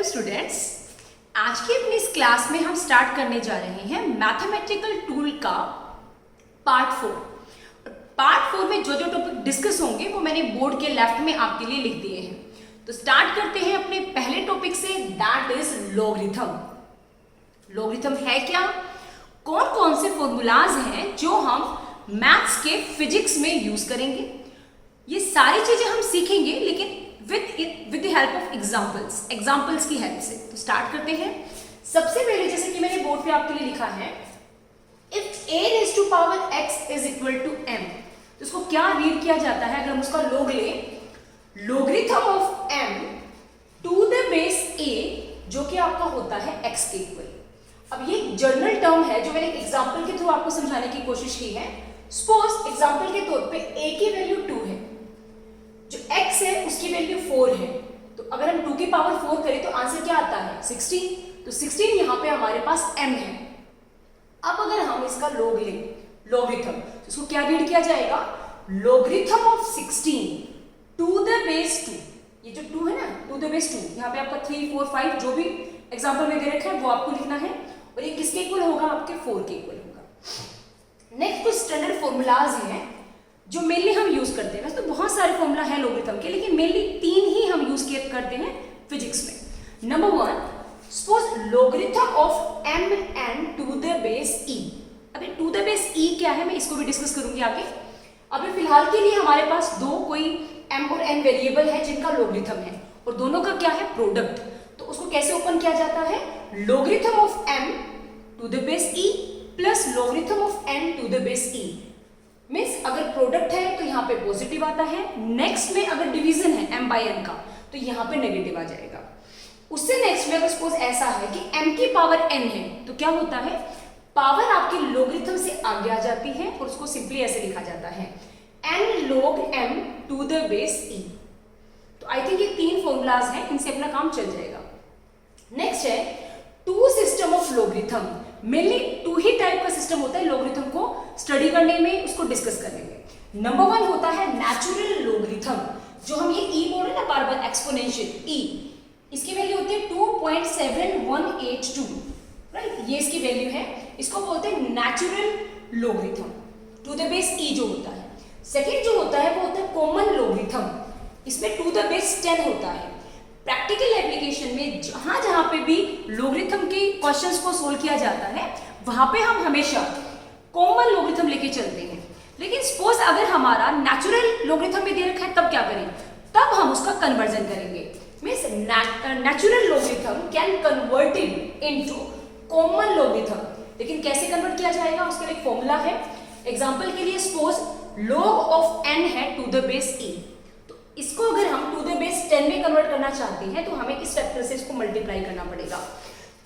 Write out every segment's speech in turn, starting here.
Students, आज की अपनी इस क्लास में हम स्टार्ट करने जा रहे हैं मैथमेटिकल टूल का पार्ट 4। पार्ट 4 में जो जो टॉपिक डिस्कस होंगे वो मैंने बोर्ड के लेफ्ट में आपके लिए लिख दिए हैं। तो स्टार्ट करते हैं अपने पहले टॉपिक से, दैट इज लॉगरिथम। लॉगरिथम है क्या, कौन कौन से फॉर्मूलाज हैं जो हम मैथ्स के फिजिक्स में यूज करेंगे, ये सारी चीजें हम सीखेंगे, लेकिन with the help of examples की हेल्प से। तो स्टार्ट करते हैं। सबसे पहले जैसे कि मैंने बोर्ड पे आपके लिए लिखा है, if a raised to power x is equal to m, तो इसको क्या रीड किया जाता है अगर हम उसका लॉग लें, logarithm of m to the base a, जो कि आपका होता है x के इक्वल। अब ये जनरल टर्म है जो मैंने एग्जाम्पल के थ्रू आपको समझाने की कोशिश की है। सपोज एग्जाम्पल के तौर पे a की वैल्यू 2 है, जो x है उसकी वैल्यू 4 है, तो अगर हम 2 की पावर 4 करें तो आंसर क्या आता है 16। तो 16 यहाँ पे हमारे पास m है। अब अगर हम इसका लॉग लें, लॉगरिथम, तो इसको क्या रीड किया जाएगा, logarithm of 16 to the base 2। ये जो 2 है ना, टू द बेस 2, यहाँ पे आपका 3 4 5 जो भी एग्जाम्पल में दे रखा है वो आपको लिखना है, और ये किसके इक्वल होगा, आपके 4 के इक्वल होगा। नेक्स्ट कुछ स्टैंडर्ड फॉर्मूलाज हैं जो मेनली हम यूज करते हैं। वैसे तो बहुत सारे फॉर्मूला है लॉगरिथम के, लेकिन मेनली 3 ही हम यूज करते हैं फिजिक्स में। Number 1, suppose logarithm of m n to the base e। अभी टू द बेस e क्या है, मैं इसको भी डिस्कस करूंगी आगे। अभी फिलहाल के लिए हमारे पास कोई m और n वेरिएबल है जिनका लॉगरिथम है, और दोनों का क्या है, प्रोडक्ट। तो उसको कैसे ओपन किया जाता है, logarithm of m to the base e plus logarithm of n to the base e। Means अगर प्रोडक्ट है तो यहाँ पे पॉजिटिव आता है, नेक्स्ट में अगर डिवीजन है m बाई n का तो यहाँ पे नेगेटिव आ जाएगा। उससे नेक्स्ट में अगर सपोज ऐसा है कि m की पावर n है, तो क्या होता है, पावर आपकी लॉगरिथम से आगे आ जाती है, और उसको सिंपली ऐसे लिखा जाता है n log m to the base e। तो आई थिंक ये 3 फॉर्मूलाज हैं, इनसे अपना काम चल जाएगा। नेक्स्ट है two system of logarithm. Mainly 2 ही टाइप का सिस्टम होता है लॉगरिथम को स्टडी करने में, उसको डिस्कस करने में। नंबर 1 होता है नेचुरल लॉगरिथम, जो हम ये e बोल रहे हैं ना बार बार, एक्सपोनेंशियल e, इसकी वैल्यू होती है 2.7182, राइट, ये इसकी वैल्यू है। इसको बोलते हैं natural logarithm to the base e जो होता है। सेकेंड जो होता है वो होता है कॉमन लॉगरिथम, इसमें टू द बेस 10 होता है। प्रैक्टिकल एप्लीकेशन में जहां जहां पे भी लॉगरिथम के क्वेश्चंस को सोल्व किया जाता है, वहां पे हम हमेशा कॉमन लॉगरिथम लेके चलते हैं। लेकिन सपोज अगर हमारा नेचुरल लॉगरिथम में दे रखा है, तब क्या करें, तब हम उसका कन्वर्जन करेंगे। Means natural logarithm can converted into common logarithm. लेकिन कैसे कन्वर्ट किया जाएगा, उसके लिए एक फॉर्मूला है। एग्जांपल के लिए सपोज लॉग ऑफ n है टू द बेस e, इसको अगर हम टू द बेस 10 में कन्वर्ट करना चाहते हैं तो हमें इस फैक्टर से इसको मल्टीप्लाई करना पड़ेगा,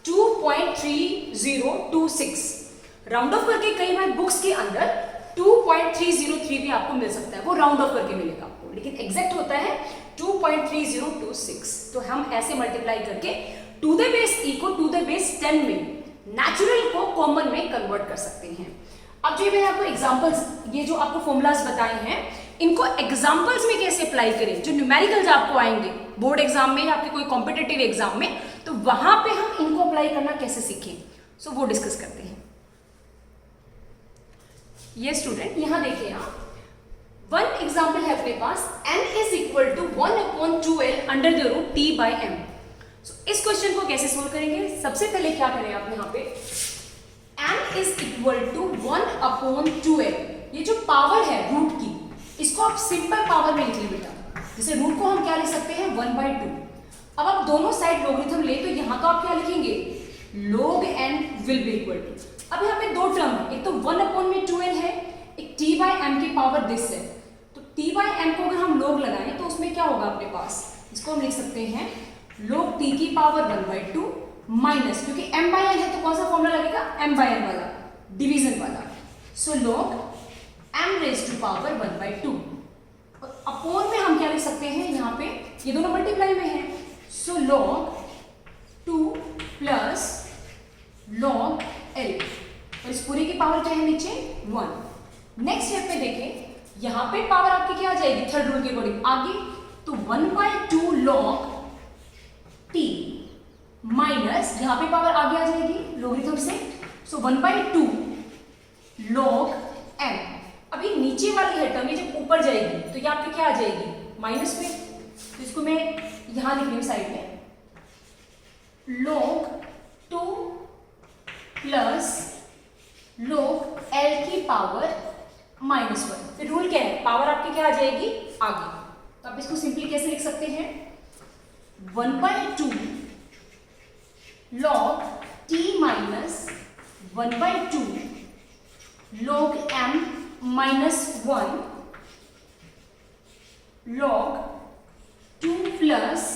2.3026। राउंड ऑफ करके कई बार बुक्स के अंदर 2.303 भी आपको मिल सकता है, वो राउंड ऑफ करके मिलेगा आपको, लेकिन एग्जैक्ट होता है 2.3026। तो हम ऐसे मल्टीप्लाई करके टू द बेस e को टू द बेस 10 में, नेचुरल को कॉमन में कन्वर्ट कर सकते हैं। अब जो मैंने आपको एग्जांपल्स, ये जो आपको फॉर्मूलाज बताए हैं, इनको एग्जांपल्स में कैसे अप्लाई करें, जो न्यूमेरिकल्स आपको आएंगे बोर्ड एग्जाम में या आपके कोई कॉम्पिटिटिव एग्जाम में, तो वहां पे हम इनको अप्लाई करना कैसे सीखें, सो वो डिस्कस करते हैं। ये स्टूडेंट यहां देखिए आप, 1 एग्जांपल है अपने पास, n is equal to 1/2l under the root t by m। इस क्वेश्चन को कैसे सोल्व करेंगे, सबसे पहले क्या करें आप, यहाँ पे n is equal to 1/2l, ये जो पावर है रूट की, इसको आप सिंपल पावर में लिख लीजिए बेटा। जैसे रूट को हम क्या लिख सकते हैं, 1/2। अब आप दोनों साइड लॉगरिथम ले, तो यहाँ तो आप क्या लिखेंगे, log n will be equal to, अब यहाँ पे 2 टर्म है, एक तो 1/2l है, एक t बाई m की पावर दिस है। तो t बाई m को अगर हम log लगाएं तो उसमें क्या होगा अपने पास, इसको हम लिख सकते हैं log t की पावर 1/2 माइनस, क्योंकि m बाई n है तो कौन सा फॉर्मूला लगेगा, m बाई n वाला, डिवीजन वाला। So log m raise to power 1/2, और अपोन में हम क्या लिख सकते हैं, यहाँ पे ये दोनों मल्टीप्लाई में है, सो log 2 प्लस log l, और इस पूरी की पावर क्या है नीचे 1। नेक्स्ट स्टेप पे देखें, यहाँ पे पावर आपकी क्या आ जाएगी, थर्ड रूल के अकॉर्डिंग आगे, तो 1/2 log t प्लस यहाँ पे पावर आगे आ जाएगी लॉगरिथम से, सो 1/2 log m। अभी नीचे वाली है टर्म ये जब ऊपर जाएगी तो यहाँ पे क्या आ जाएगी माइनस में, तो इसको मैं यहाँ लिख रही हूँ साइड में, log 2 प्लस log l की पावर -1। फिर रूल क्या है, पावर आपकी क्या आ जाएगी आगे, तो आप इसको सिंपली कैसे लिख सकते हैं 1/2 log t minus 1/2 log m minus 1 log 2 plus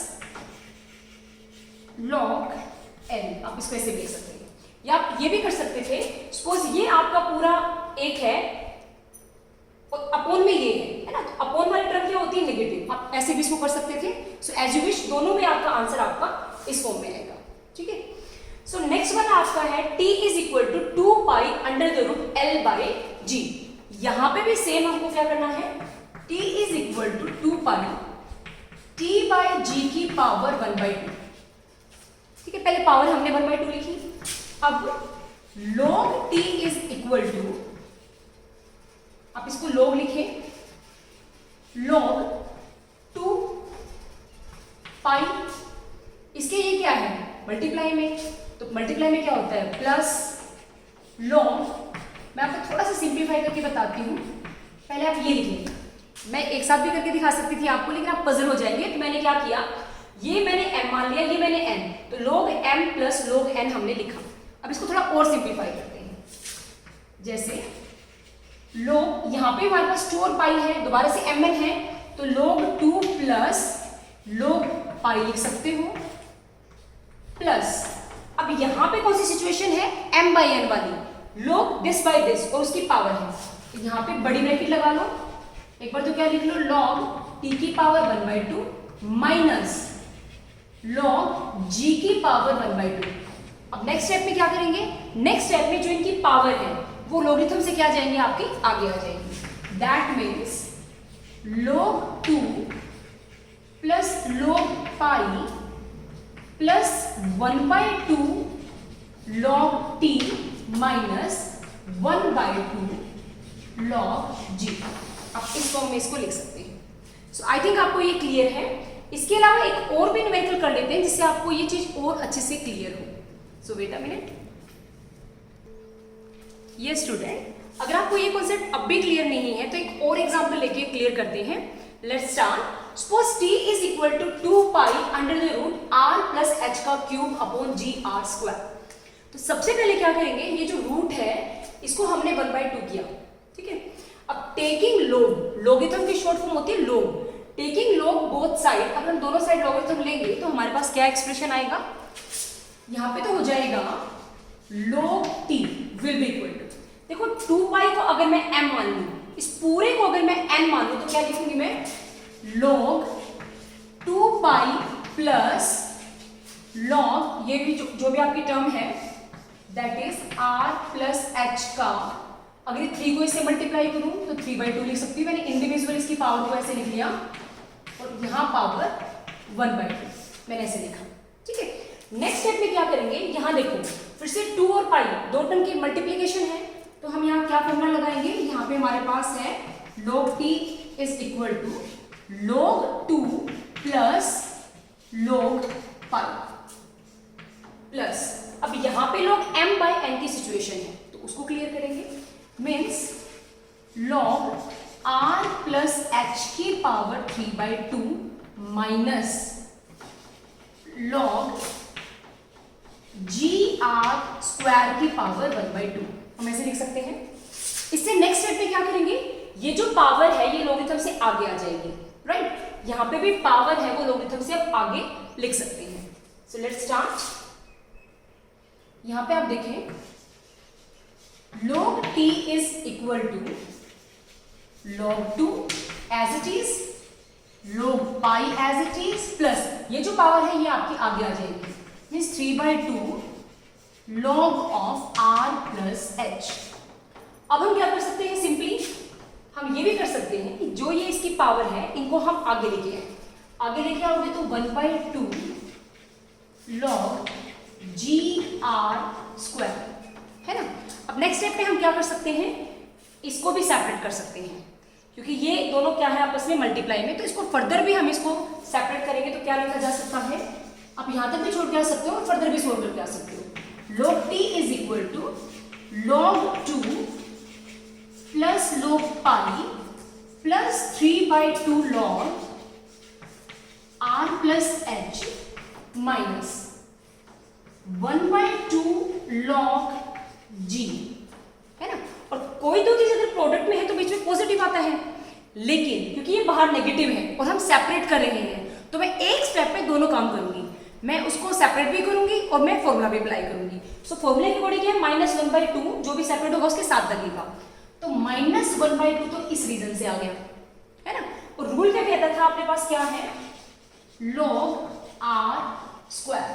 log n। आप इसको ऐसे लिख सकते हैं, या आप ये भी कर सकते थे, सपोज ये आपका पूरा एक है और अपोन में ये है ना, तो अपोन वाली टर्म क्या होती है नेगेटिव, आप ऐसे भी इसको कर सकते थे। सो एज यू विश, दोनों में आपका आंसर आपका इस फॉर्म में आएगा, ठीक है। सो नेक्स्ट वाला आपका है t is equal to 2 pi under the root l by g। यहां पे भी सेम हमको क्या करना है, t is equal to 2 pi t by g की पावर 1/2, ठीक है। पहले पावर हमने 1/2 लिखी, अब log t is equal to, आप इसको log लिखें, log 2 पाई, इसके ये क्या है मल्टीप्लाई में, तो मल्टीप्लाई में क्या होता है प्लस log, मैं आपको थोड़ा सा सिंप्लीफाई करके बताती हूँ। पहले आप ये लिखेंगे, मैं एक साथ भी करके दिखा सकती थी आपको, लेकिन आप पजल हो जाएंगे, तो मैंने क्या किया, ये मैंने m मान लिया, ये मैंने n, तो log m plus log n हमने लिखा। अब इसको थोड़ा और सिंप्लीफाई करते हैं, जैसे log, यहाँ पे हमारे पास 4 पाई है, दोबारा से mn है, तो log 2 प्लस log पाई लिख सकते हो, प्लस अब यहाँ पे कौन सी सिचुएशन है m/n वाली, log दिस बाई दिस और उसकी पावर है, तो यहाँ पे बड़ी ब्रैकेट लगा लो, एक बार तो क्या लिख लो log t की पावर 1/2 माइनस log g की पावर 1/2। अब नेक्स्ट स्टेप में क्या करेंगे, नेक्स्ट स्टेप में जो इनकी पावर है वो लॉगरिथम से क्या जाएंगे आपकी आगे आ जाएंगे, that means log 2 plus log pi plus 1/2 log t minus 1/2 log g। आप इस फॉर्म में इसको लिख सकते हैं। सो आई थिंक आपको ये क्लियर है। इसके अलावा एक और भी न्यूमेरिकल कर लेते हैं जिससे आपको ये चीज और अच्छे से क्लियर हो। सो वेट अ मिनट, ये स्टूडेंट, अगर आपको ये कॉन्सेप्ट अब भी क्लियर नहीं है तो एक और एग्जांपल लेके क्लियर करते हैं। Let's start. Suppose t is equal to 2 pi under the root r plus h का cube upon g r square. तो सबसे पहले क्या करेंगे, ये जो रूट है इसको हमने 1/2 किया, ठीक है। अब टेकिंग log, लॉगरिथम की शॉर्ट फॉर्म होती है log, taking log both side, अगर हम दोनों साइड लॉगरिथम लेंगे तो हमारे पास क्या एक्सप्रेशन आएगा, यहाँ पे तो हो जाएगा log t will be equal to, देखो 2 पाई को अगर मैं m मान लूं, इस पूरे को अगर मैं n मान लूं तो क्या लिखूंगी मैं, log 2 पाई प्लस log, ये भी जो भी आपकी टर्म है that is r plus h का, अगर ये 3 को इससे मल्टीप्लाई करूं तो 3/2 लिख सकती हूँ। मैंने इंडिविजुअल इसकी पावर को ऐसे लिख लिया और यहाँ पावर 1/2 मैंने ऐसे लिखा, ठीक है। नेक्स्ट स्टेप में क्या करेंगे, यहाँ देखो फिर से 2 और पाई दो टर्म की मल्टीप्लीकेशन है, तो हम यहाँ क्या फॉर्मूला लगाएंगे, यहाँ पे हमारे पास है log t is equal to log 2 plus log pi plus, अब यहाँ पे log m/n की सिचुएशन है तो उसको क्लियर करेंगे, means log r plus h की power 3/2 minus log g r square की पावर 1/2, हम ऐसे लिख सकते हैं। इससे नेक्स्ट स्टेप में क्या करेंगे, ये जो पावर है ये लॉगरिथम से आगे आ जाएगी, राइट। यहाँ पे भी पावर है वो लॉगरिथम से अब आगे लिख सकते हैं। So let's start. यहाँ पे आप देखें log t is equal to log 2 as it is, log pi as it is, plus ये जो पावर है ये आपकी आगे आ जाएगी, means 3/2 log of r plus h। अब हम क्या कर सकते हैं, सिंपली हम ये भी कर सकते हैं कि जो ये इसकी पावर है इनको हम आगे लेके आओगे तो 1/2 log g स्टेप में हम क्या कर सकते हैं, इसको भी सेपरेट कर सकते हैं, क्योंकि ये दोनों क्या है आपस में मल्टीप्लाई में, तो इसको फर्दर भी हम इसको सेपरेट करेंगे तो क्या लिखा जा सकता है, आप यहां तक भी छोड़ के आ सकते हो और फर्दर भी सोल्व करके आ सकते हो। log t is equal to log 2 plus log pi plus 3/2 log r plus h minus 1/2 log g, है ना। और कोई दो चीज अगर प्रोडक्ट में है तो बीच में पॉजिटिव आता है, लेकिन क्योंकि ये बाहर नेगेटिव है और हम सेपरेट कर रहे हैं तो मैं एक स्टेप में दोनों काम करूंगी, मैं उसको सेपरेट भी करूंगी और मैं फॉर्मूला भी अप्लाई करूंगी। सो फॉर्मूला की अकॉर्डिंग है -1/2, जो भी सेपरेट होगा उसके साथ लगेगा, तो -1/2 तो इस रीजन से आ गया, है ना। और रूल क्या कहता था आपके पास, क्या है, log r स्क्वायर।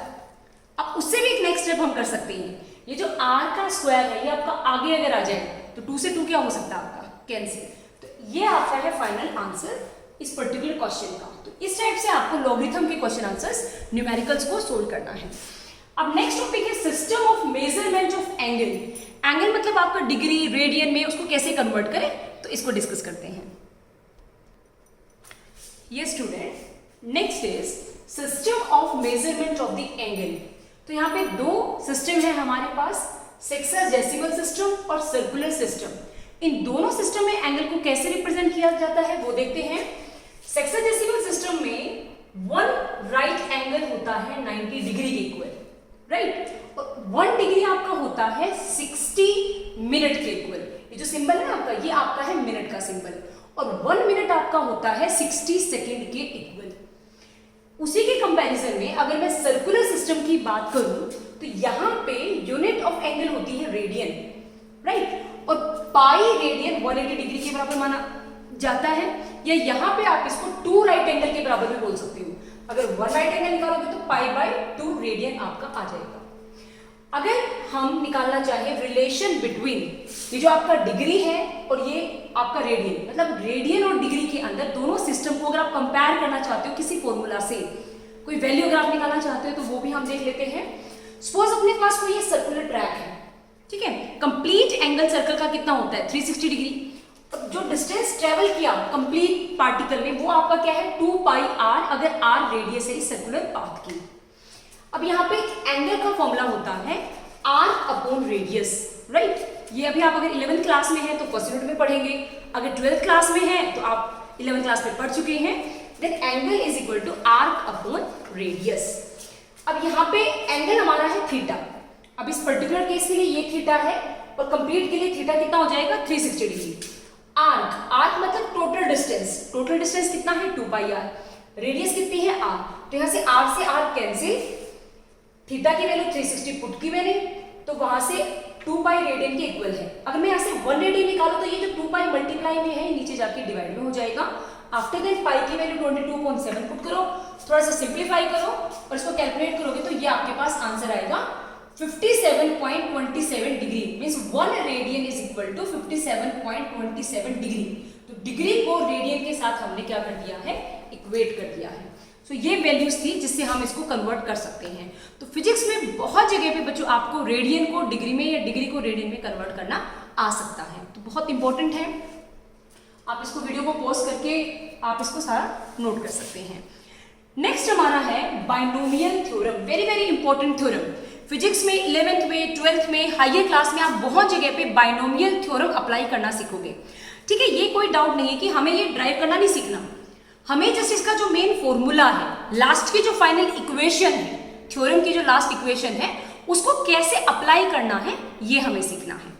अब उससे भी एक नेक्स्ट स्टेप हम कर सकते हैं, ये जो r का स्क्वायर है ये आपका आगे अगर आ जाए तो 2 से 2 क्या हो सकता है आपका, कैंसिल, तो ये आपका है फाइनल आंसर इस पर्टिकुलर क्वेश्चन का। तो इस टाइप से आपको लॉगरिथम के क्वेश्चन आंसर्स न्यूमेरिकल्स को सोल्व करना है। अब नेक्स्ट टॉपिक है system of measurement of angle. Angle मतलब आपका डिग्री रेडियन में, उसको कैसे कन्वर्ट करें, तो इसको डिस्कस करते हैं। ये student, next is system of measurement of the angle. तो यहाँ पे दो सिस्टम है हमारे पास, सेक्साडेसिमल सिस्टम और सर्कुलर सिस्टम। इन दोनों सिस्टम में एंगल को कैसे रिप्रेजेंट किया जाता है वो देखते हैं। सेक्साडेसिमल सिस्टम में 1 राइट एंगल होता है 90 डिग्री के इक्वल, राइट, और 1 डिग्री आपका होता है 60 मिनट के इक्वल। ये जो सिंबल है ना आपका, ये आपका है मिनट का सिंबल, और 1 मिनट आपका होता है 60 सेकेंड के इक्वल। उसी के कंपैरिजन में अगर मैं सर्कुलर सिस्टम की बात करूं तो यहां पे यूनिट ऑफ एंगल होती है रेडियन, राइट, और पाई रेडियन 180 डिग्री के बराबर माना जाता है, या यहां पे आप इसको 2 राइट एंगल के बराबर भी बोल सकते हो। अगर 1 राइट एंगल निकालोगे तो π/2 रेडियन आपका आ जाएगा। अगर हम निकालना चाहे रिलेशन बिटवीन ये जो आपका डिग्री है और ये आपका रेडियन, मतलब रेडियन और डिग्री के अंदर दोनों सिस्टम को अगर आप कंपेयर करना चाहते हो किसी फॉर्मूला से, कोई वैल्यू अगर आप निकालना चाहते हो तो वो भी हम देख लेते हैं। सपोज अपने पास कोई ये सर्कुलर ट्रैक है, ठीक है, कंप्लीट एंगल सर्कल का कितना होता है 360 डिग्री, और जो डिस्टेंस ट्रेवल किया कंप्लीट पार्टिकल में वो आपका क्या है 2πr, अगर r रेडियस है इस सर्कुलर पाथ की। अब यहाँ पे एंगल का फॉर्मूला होता है r/रेडियस, राइट। ये अभी आप अगर 11th क्लास में है तो फर्स्ट यूनिट में पढ़ेंगे, अगर 12th क्लास में है तो आप 11th क्लास में पढ़ चुके हैं। Then angle is equal to radius. अब यहाँ पे एंगल हमारा है थीटा, अब इस पर्टिकुलर केस के लिए ये थीटा है और कंप्लीट के लिए थीटा कितना हो जाएगा 360 डिग्री। आर्क मतलब टोटल डिस्टेंस कितना है 2πr, रेडियस कितनी है r, तो यहाँ से r से r कैंसिल, थीटा की वैल्यू 360 पुट की मैंने, तो वहां से 2π रेडियन के इक्वल है। अगर मैं यहाँ से 1 रेडियन निकालूं तो ये जो 2π मल्टीप्लाई में है नीचे जाके डिवाइड में हो जाएगा। आफ्टर दैट पाई की वैल्यू 22.7 पुट करो, थोड़ा सा सिंप्लीफाई करो और इसको कैलकुलेट करोगे तो ये आपके पास आंसर आएगा 57.27 degree, means 1 radian is equal to 57.27 degree. तो डिग्री को रेडियन के साथ हमने क्या कर दिया है, इक्वेट कर दिया है। तो ये वैल्यूज थी जिससे हम इसको कन्वर्ट कर सकते हैं। तो फिजिक्स में बहुत जगह पे बच्चों आपको रेडियन को डिग्री में या डिग्री को रेडियन में कन्वर्ट करना आ सकता है, तो बहुत इंपॉर्टेंट है। आप इसको वीडियो को पॉज करके आप इसको सारा नोट कर सकते हैं। नेक्स्ट हमारा है binomial theorem, very very important theorem. Physics में 11th में 12th में हायर क्लास में आप बहुत जगह पे बाइनोमियल थ्योरम अप्लाई करना सीखोगे, ठीक है। ये कोई डाउट नहीं है कि हमें ये ड्राइव करना नहीं सीखना, हमें जस्ट इसका जो मेन फॉर्मूला है, लास्ट की जो फाइनल इक्वेशन है, थ्योरम की जो लास्ट इक्वेशन है, उसको कैसे अप्लाई करना है ये हमें सीखना है।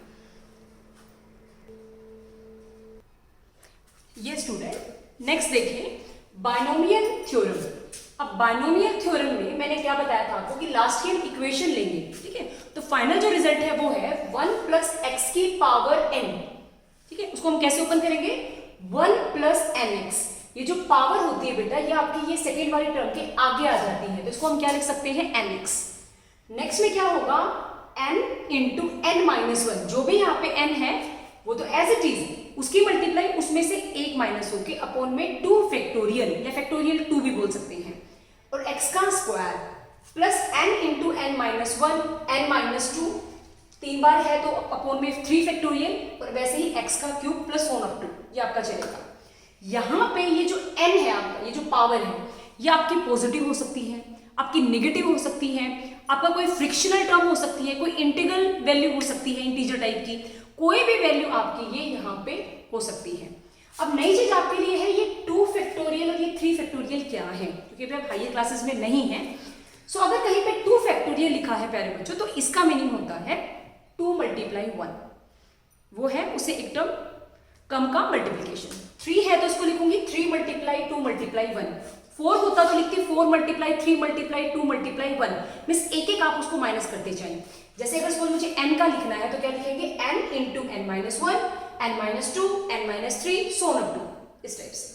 ये स्टूडेंट नेक्स्ट देखिए बाइनोमियल थ्योरम। अब बाइनोमियल थ्योरम में मैंने क्या बताया था आपको कि लास्ट की हम इक्वेशन लेंगे, ठीक है, तो फाइनल जो रिजल्ट है वो है 1 + x की पावर n, ठीक है। उसको हम कैसे ओपन करेंगे 1 + nx, ये जो पावर होती है बेटा ये आपकी ये सेकेंड वाली टर्म के आगे आ जाती है, तो इसको हम क्या लिख सकते हैं nx। नेक्स्ट में क्या होगा n × n-1, जो भी यहाँ पे n है वो तो एज इट इज उसकी मल्टीप्लाई उसमें से 1 माइनस होके अपॉन में 2 फैक्टोरियल या फैक्टोरियल 2 भी बोल सकते हैं, और x का square plus n × n-1 n-2 3 बार है तो अपॉन में 3 फैक्टोरियल, और वैसे ही x का क्यूब प्लस 1 अप टू, ये आपका चलेगा। यहाँ पे ये जो n है आपका, ये जो पावर है, ये आपकी पॉजिटिव हो सकती है, आपकी नेगेटिव हो सकती है, आपका कोई फ्रिक्शनल टर्म हो सकती है, कोई इंटीग्रल वैल्यू हो सकती है इंटीजर टाइप की, कोई भी वैल्यू आपकी ये यहाँ पे हो सकती है। अब नई चीज आपके लिए है ये 2 फैक्टोरियल और ये 3 फैक्टोरियल क्या है, क्योंकि आप हायर क्लासेस में नहीं है। सो अगर कहीं पे 2 फैक्टोरियल लिखा है प्यारे बच्चों, तो इसका मीनिंग होता है 2 मल्टीप्लाई 1, वो है उसे एक टर्म कम का मल्टीप्लीकेशन। 3 है तो इसको लिखूंगी 3 मल्टीप्लाई 2 मल्टीप्लाई 1। 4 होता तो लिखती 4 मल्टीप्लाई 3 मल्टीप्लाई 2 मल्टीप्लाई 1। मीन्स एक एक आप उसको माइनस करते जाएं। जैसे अगर सपोज मुझे n का लिखना है तो क्या लिखेंगे n into n minus 1, n minus 2, n minus 3, so on up to, इस टाइप से।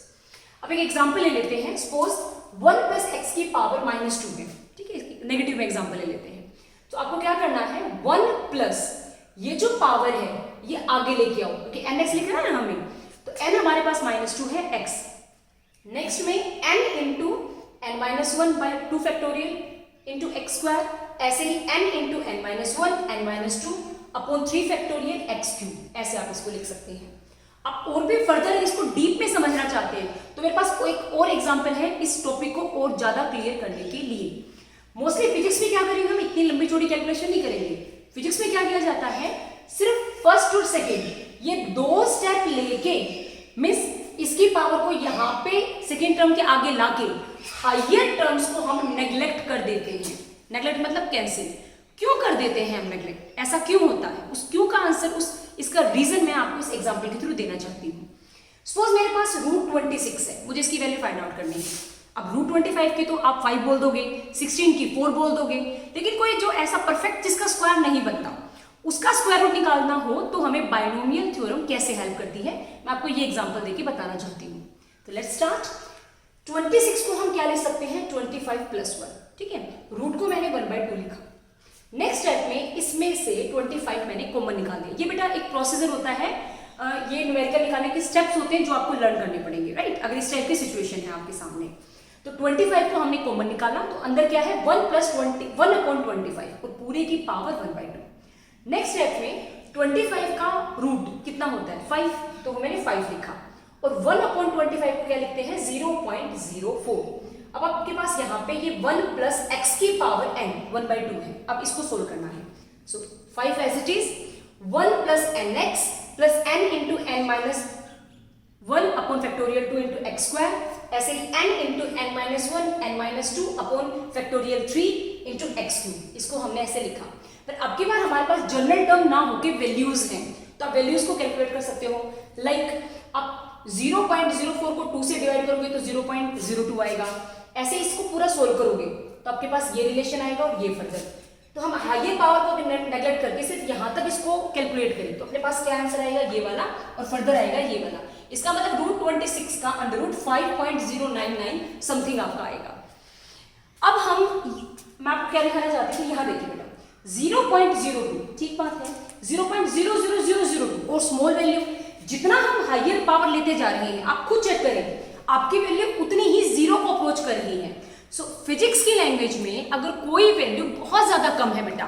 अब एक एग्जांपल ले लेते हैं, सपोज 1 प्लस x की पावर माइनस 2 है, ठीक है, नेगेटिव में एग्जांपल ले लेते हैं। तो आपको क्या करना है, 1 प्लस ये जो पावर है ये आगे लेके आओ, क्योंकि nx लिखना है ना हमें, तो n हमारे पास माइनस 2 है x। नेक्स्ट में n into n minus 1 by 2 factorial into X square, ऐसे ही n into n minus 1 n minus 2 upon 3 factorial x cube, ऐसे आप इसको लिख सकते हैं। आप और भी फर्दर इसको डीप में समझना चाहते हैं तो मेरे पास एक और एग्जांपल है इस टॉपिक को और ज्यादा क्लियर करने के लिए। मोस्टली फिजिक्स में क्या करेंगे, हम इतनी लंबी चौड़ी कैलकुलेशन नहीं करेंगे। फिजिक्स में क्या किया जाता है, सिर्फ फर्स्ट और सेकेंड ये 2 स्टेप लेके मिस इसकी पावर को यहाँ पे सेकेंड टर्म के आगे लाके हायर टर्म्स को हम नेग्लेक्ट कर देते हैं। नेग्लेक्ट मतलब कैंसिल। क्यों कर देते हैं हम नेग्लेक्ट, ऐसा क्यों होता है, उस क्यों का आंसर, इसका रीजन मैं आपको इस एग्जांपल के थ्रू देना चाहती हूँ। सपोज मेरे पास रूट 26 है, मुझे इसकी वैल्यू फाइंड आउट करनी है। अब रूट 25 की तो आप 5 बोल दोगे, 16 की 4 बोल दोगे, लेकिन कोई जो ऐसा परफेक्ट जिसका स्क्वायर नहीं बनता, उसका स्क्वायर रूट निकालना हो तो हमें बाइनोमियल थ्योरम कैसे हेल्प करती है, मैं आपको ये एग्जांपल देके बताना चाहती हूँ। तो लेट्स स्टार्ट। 26 को हम क्या ले सकते हैं, 25 प्लस 1, ठीक है, रूट को मैंने 1/2 लिखा। नेक्स्ट स्टेप में इसमें से 25 मैंने कॉमन निकाल दिया। ये बेटा एक प्रोसीजर होता है, ये न्यूमेरिकल निकालने के स्टेप्स होते हैं जो आपको लर्न करने पड़ेंगे, राइट। अगर इस टाइप की सिचुएशन है आपके सामने तो 25 को हमने कॉमन निकाला, तो अंदर क्या है 1 प्लस 1 अपॉन 25 और पूरे की पावर 1/2। नेक्स्ट स्टेप में 25 का रूट कितना होता है 5, तो मैंने 5 लिखा, और 1 अपॉन 25 को क्या लिखते हैं 0.04। अब आपके पास यहाँ पे ये 1 प्लस x की पावर n 1/2 है, अब इसको सोल्व करना है। So 5 as it is 1 plus nx plus n into n minus 1 upon factorial 2 into X square, ऐसे ही n into n minus 1 n minus 2 upon factorial 3 into X cube, इसको हमने ऐसे लिखा। पर अब की बार हमारे पास जनरल टर्म ना होके वैल्यूज हैं, तो आप वैल्यूज को कैलकुलेट कर सकते हो। लाइक आप 0.04 को 2 से डिवाइड करोगे तो 0.02 आएगा, ऐसे इसको पूरा सोल्व करोगे तो आपके पास ये रिलेशन आएगा और ये फर्दर। तो हम हायर पावर को नेगलेक्ट करके सिर्फ यहाँ तक इसको कैलकुलेट करें तो अपने पास क्या आंसर आएगा, ये वाला, और फर्दर आएगा ये वाला। इसका मतलब रूट 26 का अंडर रूट 5.099 समथिंग आपका आएगा। अब मैं आपको क्या दिखाना चाहती थी, यहाँ देखिए बेटा 0.02, ठीक बात है, 0.00002 और स्मॉल वैल्यू, जितना हम हायर पावर लेते जा रहे हैं आप खुद चेक करें आपकी वैल्यू उतनी ही जीरो को अप्रोच कर रही है। सो फिजिक्स की लैंग्वेज में अगर कोई वैल्यू बहुत ज्यादा कम है बेटा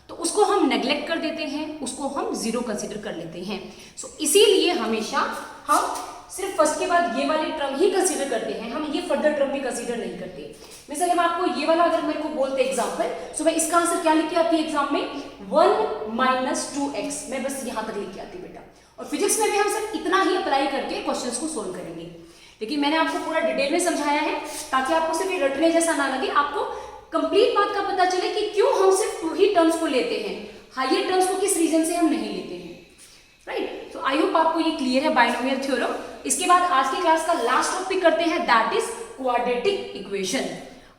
तो उसको हम नेग्लेक्ट कर देते हैं, उसको हम जीरो कंसीडर कर लेते हैं। सो इसीलिए हमेशा हम सिर्फ फर्स्ट के बाद ये वाले टर्म ही कंसीडर करते हैं, हम ये फर्दर टर्म भी कंसीडर नहीं करते। मिसाल मैं आपको ये वाला अगर मेरे को बोलते एग्जाम्पल, सो मैं इसका आंसर क्या लिख के आती है एग्जाम में 1 माइनस 2x, मैं बस यहां तक लिख के आती बेटा। और फिजिक्स में भी हम सिर्फ इतना ही अप्लाई करके क्वेश्चंस को सोल्व करेंगे, लेकिन मैंने आपको पूरा डिटेल में समझाया है ताकि आपको सिर्फ रटने जैसा ना लगे, आपको कंप्लीट बात का पता चले कि क्यों हम सिर्फ 2 ही टर्म्स को लेते हैं, हायर टर्म्स को किस रीजन से हम नहीं लेते हैं, राइट। तो आई होप आपको ये क्लियर है बाइनोमियल थ्योरम। इसके बाद आज की क्लास का लास्ट टॉपिक करते हैं, दैट इज क्वाड्रेटिक इक्वेशन।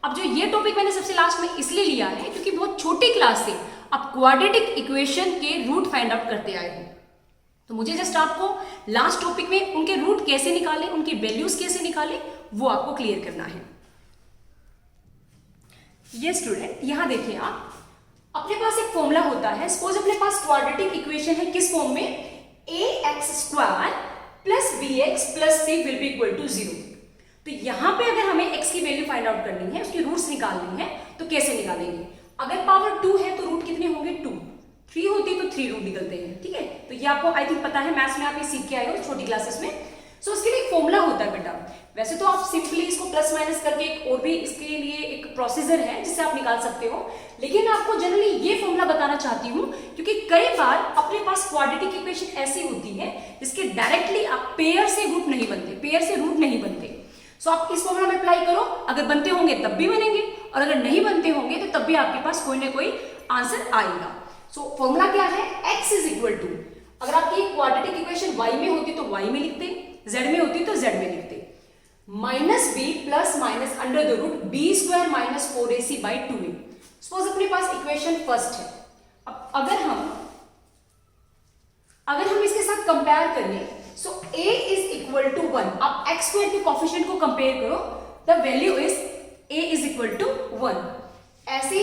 अब जो ये टॉपिक मैंने सबसे लास्ट में इसलिए लिया है क्योंकि बहुत छोटी क्लास से आप क्वाड्रेटिक इक्वेशन के रूट फाइंड आउट करते आए हो, तो मुझे जस्ट आपको लास्ट टॉपिक में उनके रूट कैसे निकाले, उनकी वैल्यूज कैसे निकाले, वो आपको क्लियर करना है। ये स्टूडेंट यहां देखिए, आप अपने पास एक फॉर्मूला होता है, सपोज अपने पास क्वाड्रेटिक इक्वेशन है किस फॉर्म में, ax² plus bx plus c will be equal to 0। तो यहां पे अगर हमें x की वैल्यू फाइंड आउट करनी है, उसकी रूट्स निकालनी है, तो कैसे निकालेंगे। अगर पावर 2 है तो रूट कितने होंगे 2, 3 होती है तो 3 रूट निकलते हैं, ठीक है। तो ये आपको आई थिंक पता है, मैथ्स में आप ये सीख के आए हो छोटी क्लासेस में। सो उसके लिए एक फॉर्मूला होता है बेटा। वैसे तो आप सिंपली इसको प्लस माइनस करके एक और भी इसके लिए एक प्रोसीजर है जिससे आप निकाल सकते हो, लेकिन आपको जनरली ये फॉर्मूला बताना चाहती हूँ क्योंकि कई बार अपने पास क्वाड्रेटिक इक्वेशन ऐसी होती है जिसके डायरेक्टली आप पेयर से रूट नहीं बनते, सो आप इस फॉर्मूला में अप्लाई करो, अगर बनते होंगे तब भी बनेंगे और अगर नहीं बनते होंगे तो तब भी आपके पास कोई ना कोई आंसर आएगा। सो फॉर्मूला क्या है, x इज इक्वल टू, अगर आपकी क्वाड्रेटिक इक्वेशन y में होती तो y में लिखते, z में होती तो z में लिखते, minus B plus minus under the root B square minus 4ac by 2a। Suppose अपने पास इक्वेशन फर्स्ट है। अब अगर हम इसके साथ कंपेयर करें, so a is equal to 1, आप x स्क्वायर के कोफिशिएंट को कंपेयर करो, the value is a is equal to 1। ऐसे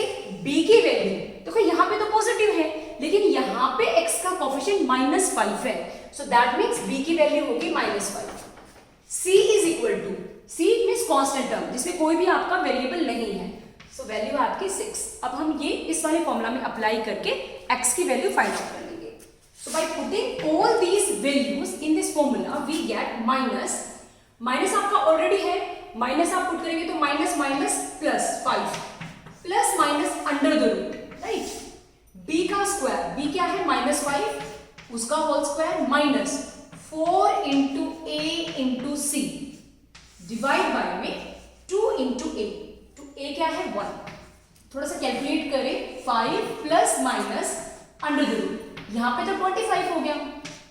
b की वैल्यू देखो यहाँ पे तो पॉजिटिव है, लेकिन यहाँ पे x का कोफिशिएंट -5 है, सो दैट मीन्स b की वैल्यू होगी -5। c is equal to, c means constant term जिसमें कोई भी आपका वेरिएबल नहीं है, सो वैल्यू है आपकी 6। अब हम ये इस वाले फॉर्मूला में अप्लाई करके x की वैल्यू फाइंड आउट कर लेंगे। So by putting all these values in this formula we get minus आपका ऑलरेडी है, माइनस आप पुट करेंगे तो minus minus plus 5 plus minus under the root, right, b का स्क्वायर, b क्या है -5, उसका whole square minus 4 into a into c divide by में 2 इंटू a, तो a क्या है 1। थोड़ा सा कैलकुलेट करें, 5 plus minus under the root, यहाँ पे तो 25 हो गया,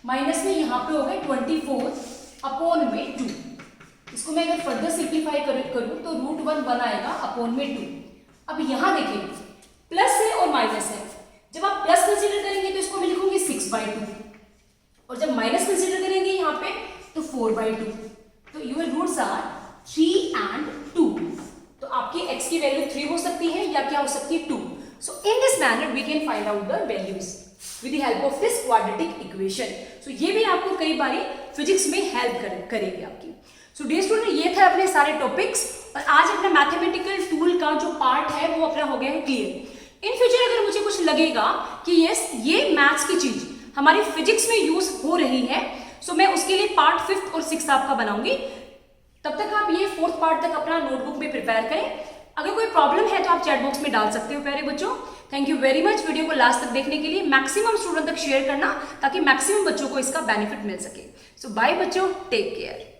माइनस में यहाँ पे हो गया 24 अपॉन में 2। इसको मैं अगर फर्दर सिंप्लीफाई करूं तो √1 आएगा अपॉन में 2। अब यहाँ देखिए प्लस है और माइनस है, जब आप प्लस कंसीडर करेंगे तो इसको मैं लिखूंगी 6/2 और जब माइनस कंसीडर करेंगे यहाँ पे तो 4/2, तो योर रूट्स आर 3 and 2। तो आपकी x की वैल्यू 3 हो सकती है या क्या हो सकती है 2। So in this manner we can find out the values with the help of this quadratic equation. So ये भी आपको कई बारी फिजिक्स में हेल्प करेगी आपकी। सो डियर स्टूडेंट, ये थे अपने सारे टॉपिक्स और आज अपना मैथमेटिकल टूल का जो पार्ट है वो अपना हो गया है क्लियर। इन फ्यूचर अगर मुझे कुछ लगेगा कि यस ये मैथ्स की चीज हमारी फिजिक्स में यूज हो रही है, सो मैं उसके लिए पार्ट 5th और 6th आपका बनाऊंगी। तब तक आप ये 4th पार्ट तक अपना नोटबुक में प्रिपेयर करें। अगर कोई प्रॉब्लम है तो आप चैट बॉक्स में डाल सकते हो प्यारे बच्चों। Thank you very much video को लास्ट तक देखने के लिए। मैक्सिमम स्टूडेंट तक शेयर करना ताकि मैक्सिमम बच्चों को इसका बेनिफिट मिल सके। सो बाय बच्चों, टेक केयर।